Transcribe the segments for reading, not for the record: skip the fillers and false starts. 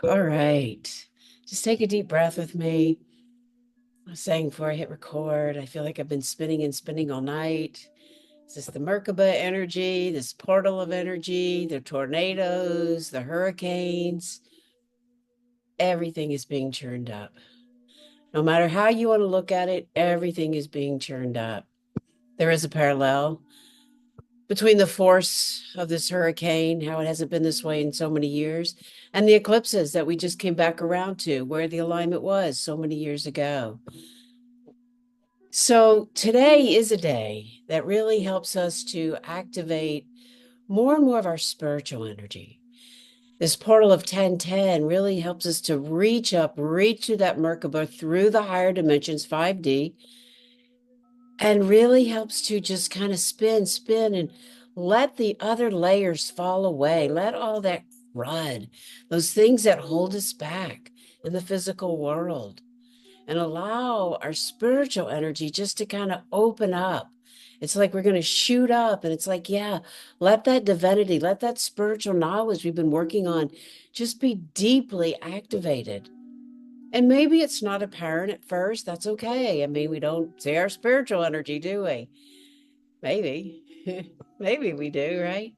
All right. Just take a deep breath with me. I was saying before I hit record, I feel like I've been spinning and spinning all night. Is this the MerKaBa energy, this portal of energy, the tornadoes, the hurricanes? Everything is being churned up. No matter how you want to look at it, everything is being churned up. There is a parallel between the force of this hurricane, how it hasn't been this way in so many years, and the eclipses that we just came back around to, where the alignment was so many years ago. So today is a day that really helps us to activate more and more of our spiritual energy. This portal of 1010 really helps us to reach up, reach to that Merkaba through the higher dimensions, 5D, and really helps to just kind of spin, and let the other layers fall away. Let all that crud, those things that hold us back in the physical world, and allow our spiritual energy just to kind of open up. It's like we're going to shoot up, and it's like, yeah, let that divinity, let that spiritual knowledge we've been working on just be deeply activated. And maybe it's not apparent at first. That's okay. I mean, we don't see our spiritual energy, do we? Maybe. Maybe we do, right?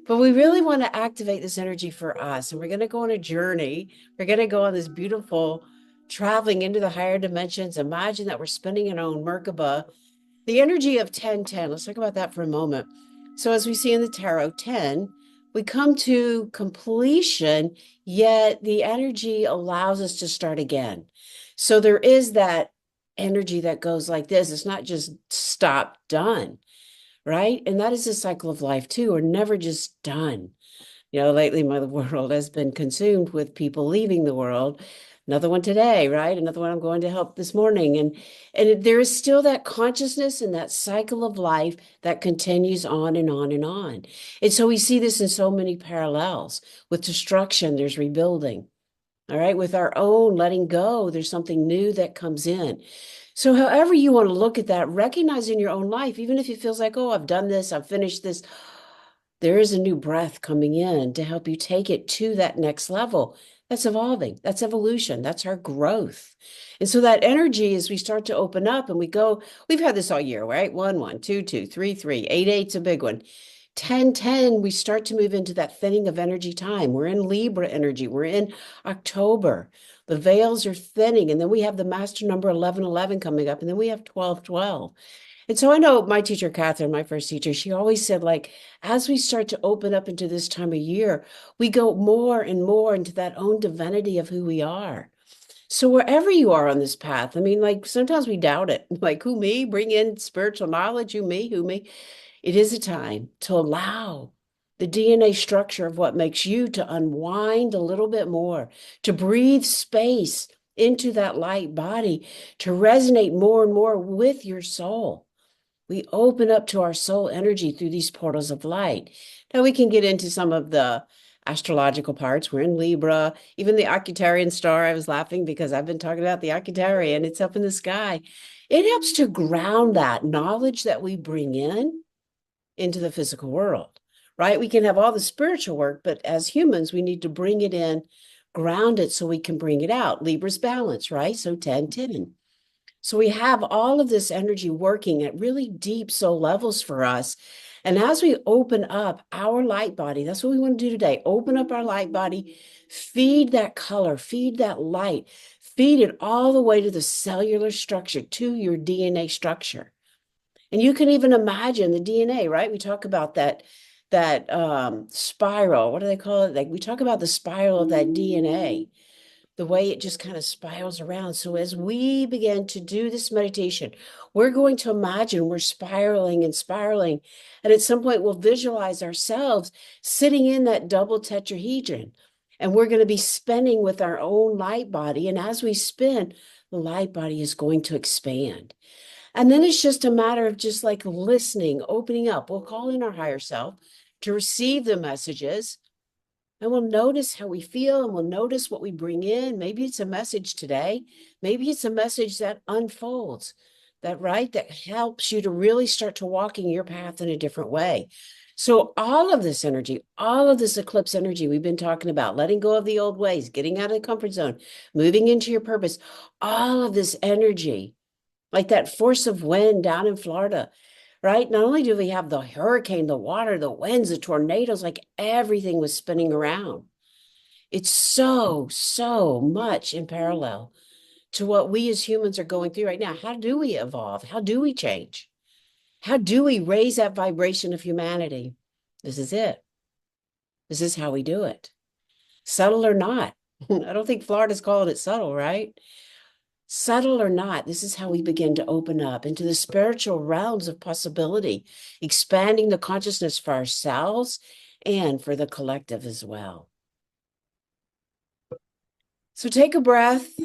But we really want to activate this energy for us. And we're going to go on a journey. We're going to go on this beautiful traveling into the higher dimensions. Imagine that we're spinning our own Merkaba. The energy of 1010. Let's talk about that for a moment. So, as we see in the tarot, 10, we come to completion, yet the energy allows us to start again. So, there is that energy that goes like this. It's not just stop, done, right? And that is a cycle of life too. We're never just done. Lately my world has been consumed with people leaving the world. Another one today, right? Another one I'm going to help this morning. And there is still that consciousness and that cycle of life that continues on and on and on. And so we see this in so many parallels. With destruction, there's rebuilding. All right. With our own letting go, there's something new that comes in. So, however you want to look at that, recognize in your own life, even if it feels like, oh, I've done this, I've finished this, there is a new breath coming in to help you take it to that next level. That's evolving. That's evolution. That's our growth. And so that energy, as we start to open up and we go, we've had this all year, right? 1, 1, 2, 2, 3, 3, 8, 8's a big one. 10, 10, we start to move into that thinning of energy time. We're in Libra energy. We're in October. The veils are thinning. And then we have the master number 1111 coming up. And then we have 1212. And so I know my teacher, Catherine, my first teacher, she always said, like, as we start to open up into this time of year, we go more and more into that own divinity of who we are. So wherever you are on this path, I mean, like sometimes we doubt it. Like, who me? Bring in spiritual knowledge, who me, who me? It is a time to allow the DNA structure of what makes you to unwind a little bit more, to breathe space into that light body, to resonate more and more with your soul. We open up to our soul energy through these portals of light. Now we can get into some of the astrological parts. We're in Libra, even the Occultarian star. I was laughing because I've been talking about the Occultarian. It's up in the sky. It helps to ground that knowledge that we bring in into the physical world, right? We can have all the spiritual work, but as humans, we need to bring it in, ground it so we can bring it out. Libra's balance, right? So 10, 10. So we have all of this energy working at really deep soul levels for us. And as we open up our light body, that's what we want to do today. Open up our light body, feed that color, feed that light, feed it all the way to the cellular structure, to your DNA structure. And you can even imagine the DNA, right? We talk about that spiral. What do they call it? Like we talk about the spiral of that DNA, the way it just kind of spirals around. So as we begin to do this meditation, we're going to imagine we're spiraling and spiraling. And at some point, we'll visualize ourselves sitting in that double tetrahedron. And we're going to be spinning with our own light body. And as we spin, the light body is going to expand. And then it's just a matter of just like listening, opening up. We'll call in our higher self to receive the messages, and we'll notice how we feel, and we'll notice what we bring in. Maybe it's a message today. Maybe it's a message that unfolds, that helps you to really start to walking your path in a different way. So all of this energy, all of this eclipse energy we've been talking about, letting go of the old ways, getting out of the comfort zone, moving into your purpose, all of this energy, like that force of wind down in Florida, right? Not only do we have the hurricane, the water, the winds, the tornadoes, like everything was spinning around. It's so much in parallel to what we as humans are going through right now. How do we evolve? How do we change? How do we raise that vibration of humanity? This is it. This is how we do it. Subtle or not. I don't think Florida's calling it subtle, right? Subtle or not, this is how we begin to open up into the spiritual realms of possibility, expanding the consciousness for ourselves and for the collective as well. So take a breath.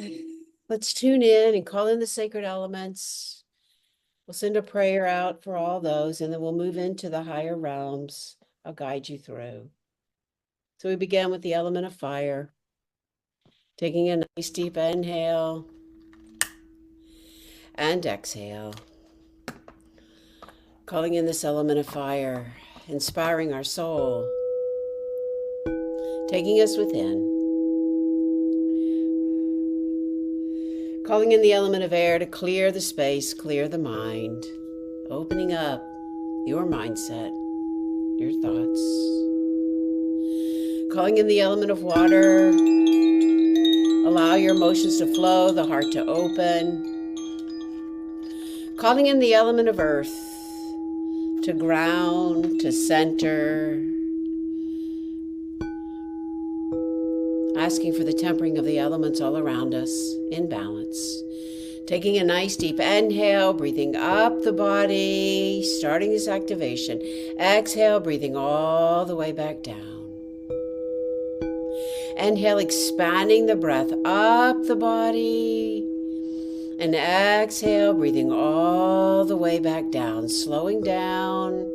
Let's tune in and call in the sacred elements. We'll send a prayer out for all those, and then we'll move into the higher realms. I'll guide you through. So we begin with the element of fire. Taking a nice deep inhale and exhale. Calling in this element of fire, inspiring our soul, taking us within. Calling in the element of air to clear the space, clear the mind, opening up your mindset, your thoughts. Calling in the element of water, allow your emotions to flow, the heart to open. Calling in the element of earth, to ground, to center. Asking for the tempering of the elements all around us in balance. Taking a nice deep inhale, breathing up the body, starting this activation. Exhale, breathing all the way back down. Inhale, expanding the breath up the body. And exhale, breathing all the way back down, slowing down,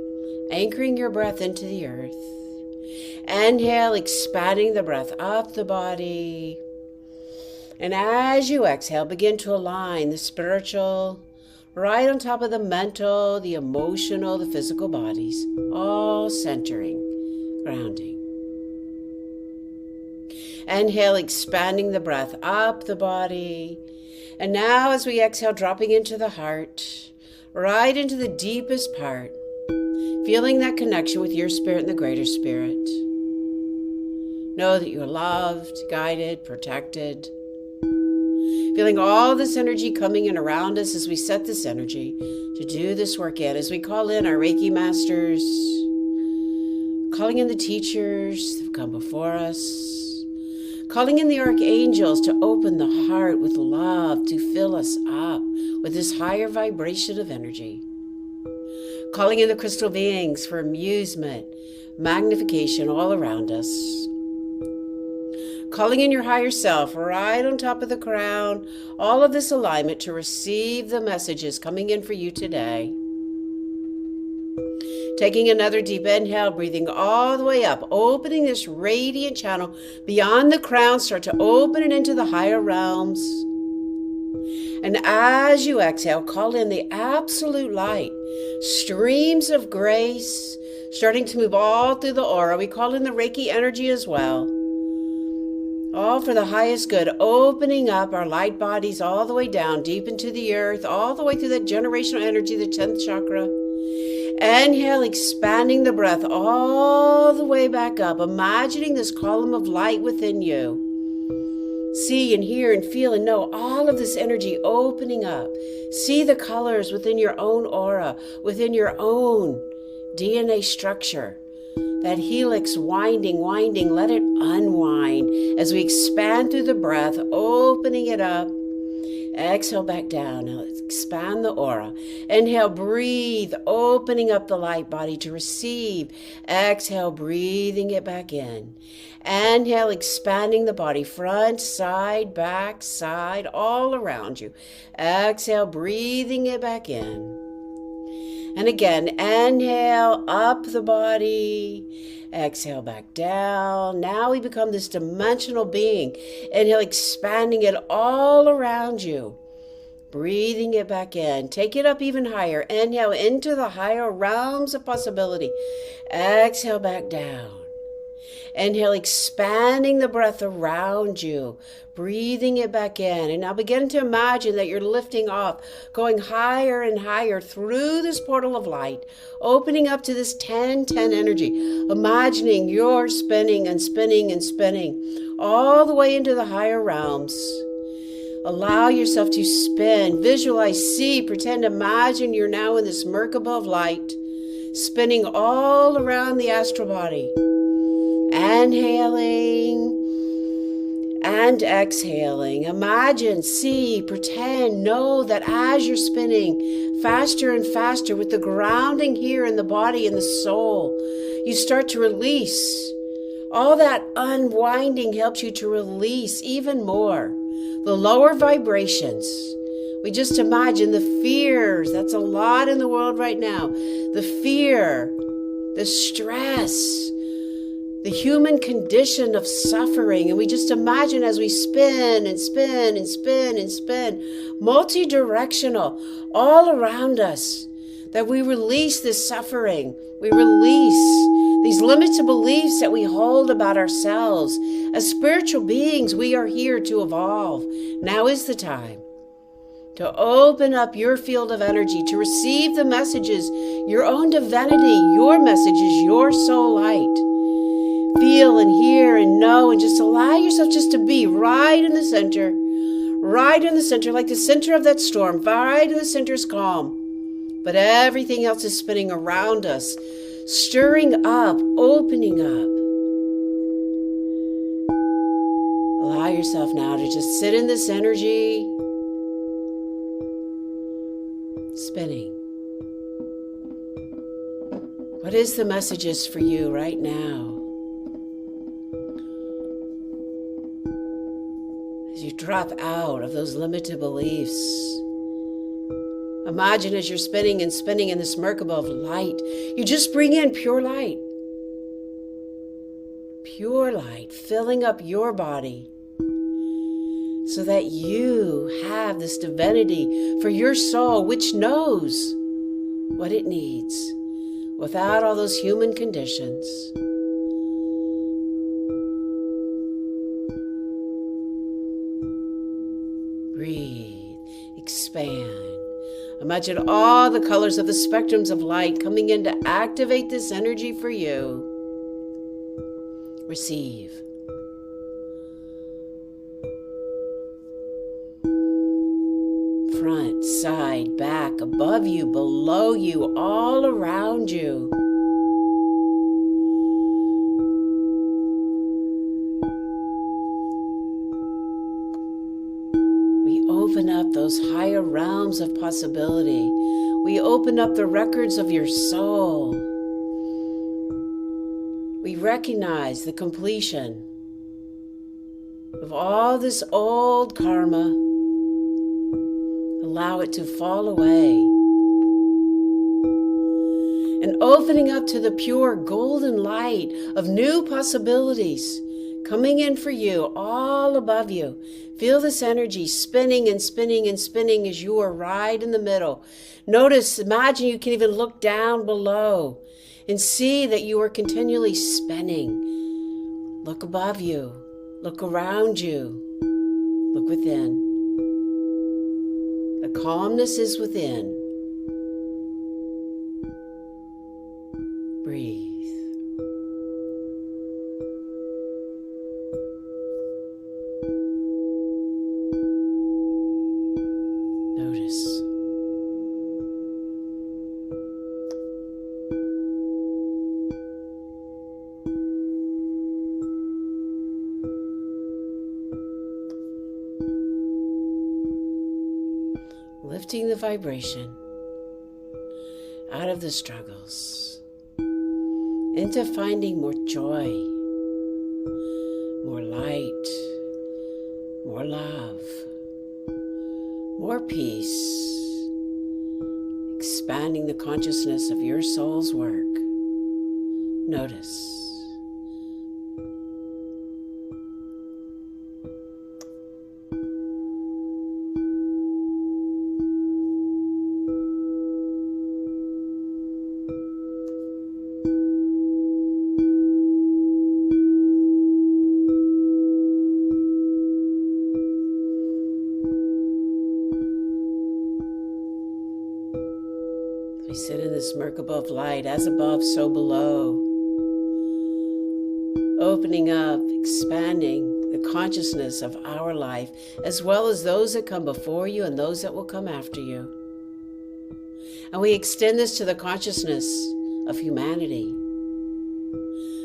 anchoring your breath into the earth. Inhale, expanding the breath up the body. And as you exhale, begin to align the spiritual right on top of the mental, the emotional, the physical bodies, all centering, grounding. Inhale, expanding the breath up the body. And now as we exhale, dropping into the heart, right into the deepest part, feeling that connection with your spirit and the greater spirit. Know that you are loved, guided, protected. Feeling all this energy coming in around us as we set this energy to do this work in. As we call in our Reiki masters, calling in the teachers that have come before us, calling in the archangels to open the heart with love, to fill us up with this higher vibration of energy. Calling in the crystal beings for amusement, magnification all around us. Calling in your higher self right on top of the crown, all of this alignment to receive the messages coming in for you today. Taking another deep inhale, breathing all the way up, opening this radiant channel beyond the crown, start to open it into the higher realms. And as you exhale, call in the absolute light, streams of grace, starting to move all through the aura. We call in the Reiki energy as well. All for the highest good, opening up our light bodies all the way down, deep into the earth, all the way through that generational energy, the 10th chakra. Inhale, expanding the breath all the way back up, imagining this column of light within you. See and hear and feel and know all of this energy opening up. See the colors within your own aura, within your own DNA structure. That helix winding, let it unwind as we expand through the breath, opening it up. Exhale back down. Now let's expand the aura. Inhale, breathe, opening up the light body to receive. Exhale, breathing it back in. Inhale, expanding the body, front, side, back, side, all around you. Exhale, breathing it back in. And again, inhale, up the body. Exhale, back down. Now we become this dimensional being. Inhale, expanding it all around you. Breathing it back in. Take it up even higher. Inhale into the higher realms of possibility. Exhale back down. Inhale, expanding the breath around you, breathing it back in. And now begin to imagine that you're lifting off, going higher and higher through this portal of light, opening up to this 10-10 energy, imagining you're spinning and spinning and spinning all the way into the higher realms. Allow yourself to spin, visualize, see, pretend, imagine you're now in this MerKaBa of light, spinning all around the astral body. Inhaling and exhaling. Imagine, see, pretend, know that as you're spinning faster and faster with the grounding here in the body and the soul, you start to release. All that unwinding helps you to release even more the lower vibrations. We just imagine the fears. That's a lot in the world right now. The fear, the stress, the human condition of suffering. And we just imagine as we spin and spin and spin and spin, multi-directional, all around us, that we release this suffering. We release these limited beliefs that we hold about ourselves. As spiritual beings, we are here to evolve. Now is the time to open up your field of energy, to receive the messages, your own divinity, your messages, your soul light. Feel and hear and know, and just allow yourself just to be right in the center, like the center of that storm. Right in the center is calm, but everything else is spinning around us, stirring up, opening up. Allow yourself now to just sit in this energy, spinning. What is the messages for you right now? As you drop out of those limited beliefs, imagine as you're spinning and spinning in this MerKaBa of light, you just bring in pure light. Pure light filling up your body so that you have this divinity for your soul, which knows what it needs without all those human conditions. Breathe, expand. Imagine all the colors of the spectrums of light coming in to activate this energy for you. Receive. Front, side, back, above you, below you, all around you. Open up those higher realms of possibility. We open up the records of your soul. We recognize the completion of all this old karma. Allow it to fall away. And opening up to the pure golden light of new possibilities coming in for you, all above you. Feel this energy spinning and spinning and spinning as you are right in the middle. Notice, imagine you can even look down below and see that you are continually spinning. Look above you. Look around you. Look within. The calmness is within. Breathe. Notice. Lifting the vibration out of the struggles into finding more joy, more light, more love, more peace, expanding the consciousness of your soul's work. Notice. this MerKaBa of light, as above, so below. Opening up, expanding the consciousness of our life, as well as those that come before you and those that will come after you. And we extend this to the consciousness of humanity.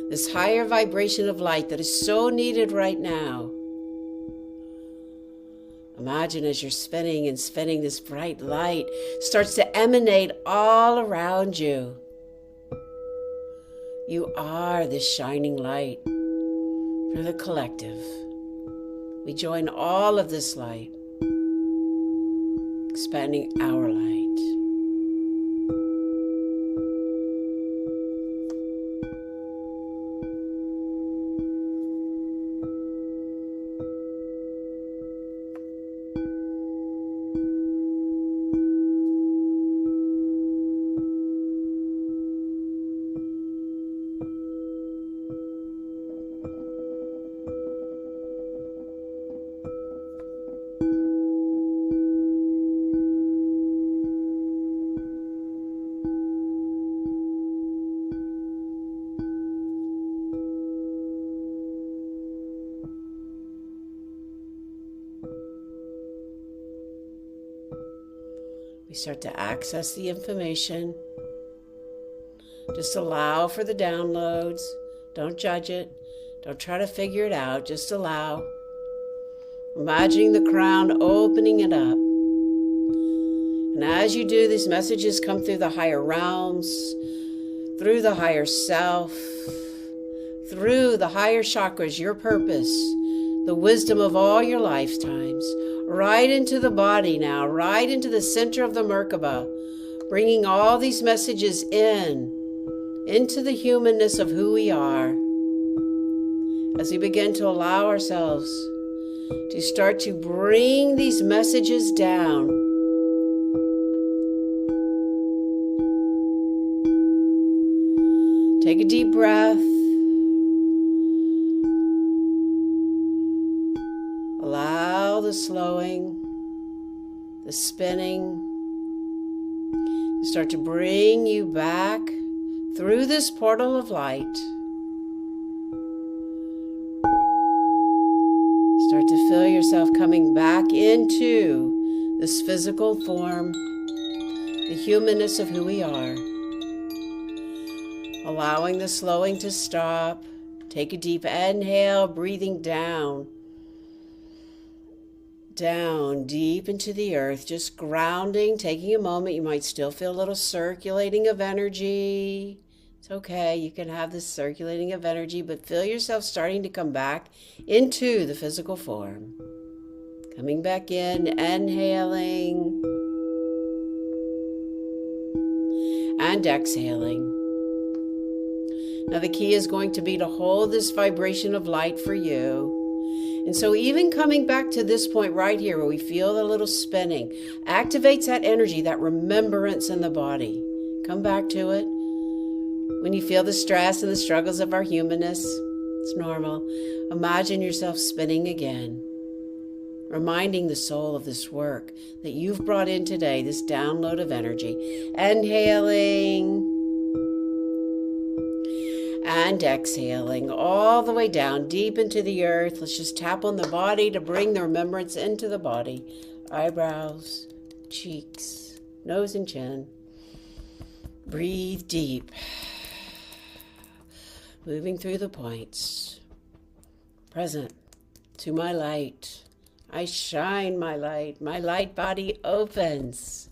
This higher vibration of light that is so needed right now. Imagine as you're spinning and spinning, this bright light starts to emanate all around you. You are this shining light for the collective. We join all of this light, expanding our light. We start to access the information. Just allow for the downloads. Don't judge it. Don't try to figure it out. Just allow. Imagining the crown, opening it up. And as you do, these messages come through the higher realms, through the higher self, through the higher chakras, your purpose, the wisdom of all your lifetimes, right into the body now, right into the center of the MerKaBa, bringing all these messages into the humanness of who we are, as we begin to allow ourselves to start to bring these messages down. Take a deep breath. Allow the slowing, the spinning, to start to bring you back through this portal of light. Start to feel yourself coming back into this physical form, the humanness of who we are. Allowing the slowing to stop. Take a deep inhale, breathing down. Down deep into the earth, just grounding, taking a moment. You might still feel a little circulating of energy. It's okay, you can have this circulating of energy, but feel yourself starting to come back into the physical form. Coming back in, inhaling, and exhaling. Now the key is going to be to hold this vibration of light for you. And so even coming back to this point right here where we feel the little spinning, activates that energy, that remembrance in the body. Come back to it. When you feel the stress and the struggles of our humanness, it's normal. Imagine yourself spinning again, reminding the soul of this work that you've brought in today, this download of energy. Inhaling and exhaling all the way down deep into the earth. Let's just tap on the body to bring the remembrance into the body. Eyebrows, cheeks, nose and chin. Breathe deep. Moving through the points. Present to my light. I shine my light. My light body opens.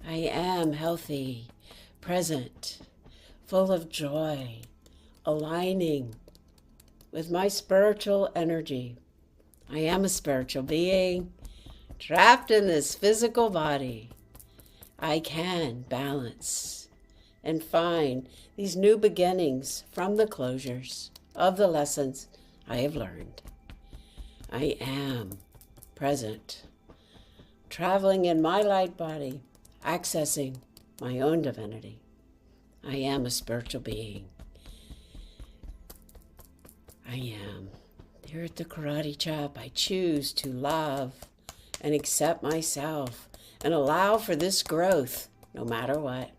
I am healthy, present, full of joy, aligning with my spiritual energy. I am a spiritual being trapped in this physical body. I can balance and find these new beginnings from the closures of the lessons I have learned. I am present, traveling in my light body, accessing my own divinity. I am a spiritual being. I am. Here at the Karate Chop, I choose to love and accept myself and allow for this growth, no matter what.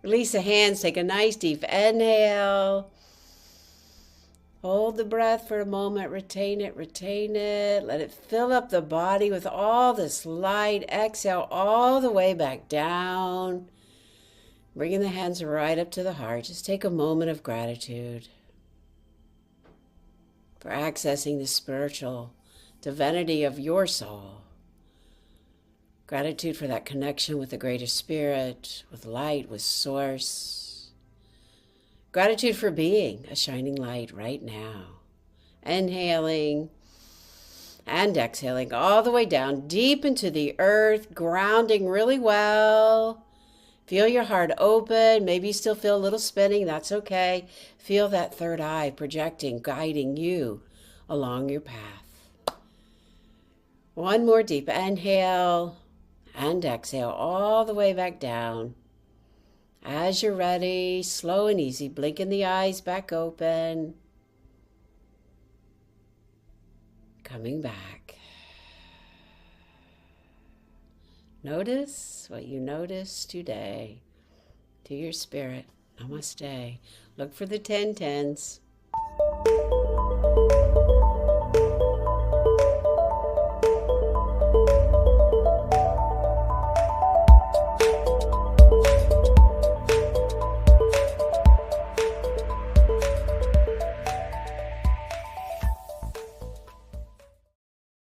Release the hands. Take a nice deep inhale. Hold the breath for a moment. Retain it, retain it. Let it fill up the body with all this light. Exhale all the way back down. Bringing the hands right up to the heart. Just take a moment of gratitude for accessing the spiritual divinity of your soul. Gratitude for that connection with the greater spirit, with light, with source. Gratitude for being a shining light right now. Inhaling and exhaling all the way down deep into the earth, grounding really well. Feel your heart open. Maybe you still feel a little spinning. That's okay. Feel that third eye projecting, guiding you along your path. One more deep inhale and exhale all the way back down. As you're ready, slow and easy, blinking the eyes back open. Coming back. Notice what you notice today. To your spirit. Namaste. Look for the 1010s.